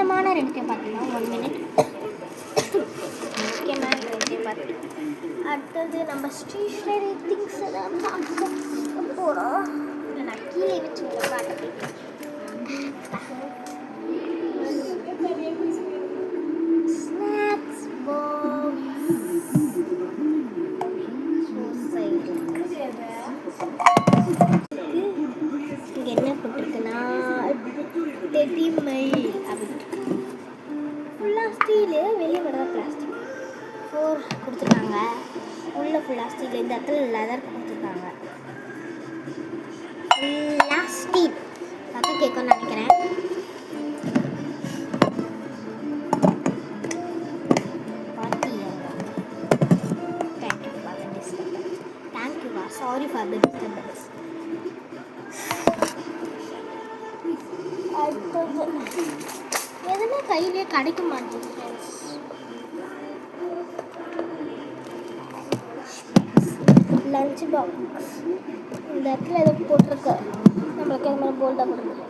முக்கியமான ரெண்டுத்தையும் பார்த்தீங்கன்னா 1 மினிட். முக்கியமான ரெண்டுத்தையும் பார்த்துட்டு அடுத்தது நம்ம ஸ்டேஷ்னரி திங்ஸ் எதாவது பார்க்க போகிறோம். இல்லை நான் கீழே வச்சு காட்டுறேன். ஸ்நாக்ஸ் இங்கே என்ன போட்டிருக்குன்னா டெடிமை அப்படின்னு ஃபுல்லாக ஸ்டீலு, வெளியே மட்டும் பிளாஸ்டிக். 4 கொடுத்துருக்காங்க. உள்ள ஃபுல்லாக ஸ்டீல், இந்த இடத்துல லெதர் கொடுத்துருக்காங்க. ஃபுல்லாக ஸ்டீல். அதான் கேட்கணும்னு நினைக்கிறேன். Sorry for the disturbance. எதுவுமே கையிலே கிடைக்க மாட்டேங்குது ஃப்ரெண்ட்ஸ். லஞ்ச் பாக்ஸ் இந்த இடத்துல ஏதோ போட்டிருக்கு, நம்மளுக்கு இது மாதிரி போல்டாக போட்டிருக்கு.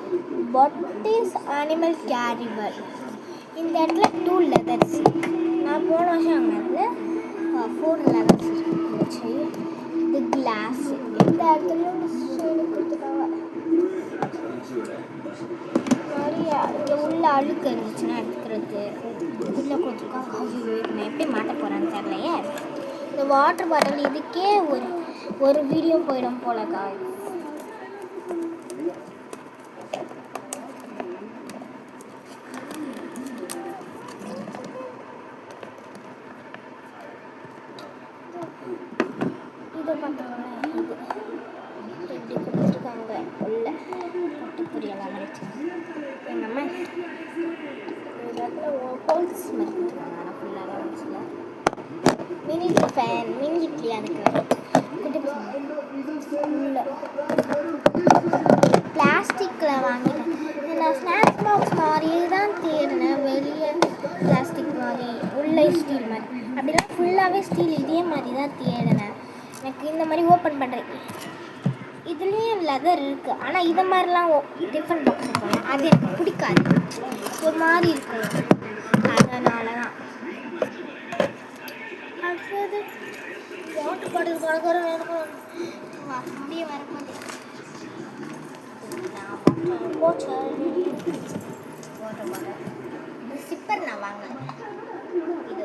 பாட்டிஸ் அனிமல் கேரிபல். இந்த இடத்துல 2 லெதர்ஸ். நான் போன வருஷம் அங்கே 4 லெதர்ஸ் இருந்துச்சு. இது கிளாஸ். இந்த இடத்துல கொடுத்துருக்காங்க நிறைய. இங்கே உள்ள அழுக்கு இருந்துச்சுன்னா எடுத்துக்கிறது உள்ளே கொடுத்துருக்காங்க. நான் எப்படி மாட்ட போகிறேன்னு தெரியலையே. இந்த வாட்டர் பாட்டில் இதுக்கே ஒரு வீடியோ போயிடும் போலக்கா. இதை பண்ணுறாங்க. இது எப்படி கொடுத்துருக்காங்க உள்ள பொட்டு பொரியெல்லாம் மறைச்சாங்க. எங்கள் அம்மா ஹோல்ஸ் மாதிரி கொடுத்துருக்காங்க. ஆனால் ஃபுல்லாக ஹோல்ஸில் மினி ஃபேன், மினி இட்லி அதுக்கு குட்டி உள்ள பிளாஸ்டிக்கில் வாங்கிட்டேன். நான் ஸ்நாக்ஸ் பாக்ஸ் மாதிரியே தான் தேடினேன். வெளியே பிளாஸ்டிக் மாதிரி, உள்ள ஸ்டீல் மாதிரி, அப்படிலாம் ஃபுல்லாகவே ஸ்டீல் இதே மாதிரி தான் தேடினேன். எனக்கு இந்த மாதிரி ஓப்பன் பண்ணுறேன். இதுலேயும் லெதர் இருக்குது, ஆனால் இதை மாதிரிலாம் டிஃபன் பாக்ஸ் இருக்கும். அது எனக்கு பிடிக்காது, ஒரு மாதிரி இருக்கும். அதனால தான் அடுத்தது வாட்டர் பாட்டில் கலக்கிற இருக்கும். அப்படியே வர மாதிரி வாட்டர் பாட்டில் இது சிப்பர் நான் வாங்கினேன். இது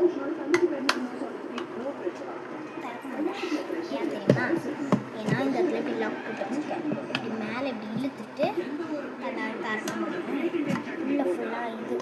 ஏன் தெரியுமா? ஏன்னா இந்த இடத்துல இப்படி லாக் போட்டு வச்சுருக்கேன். இப்படி மேலே இப்படி இழுத்துட்டு அதை திறக்க முடியும். உள்ள ஃபுல்லாக இது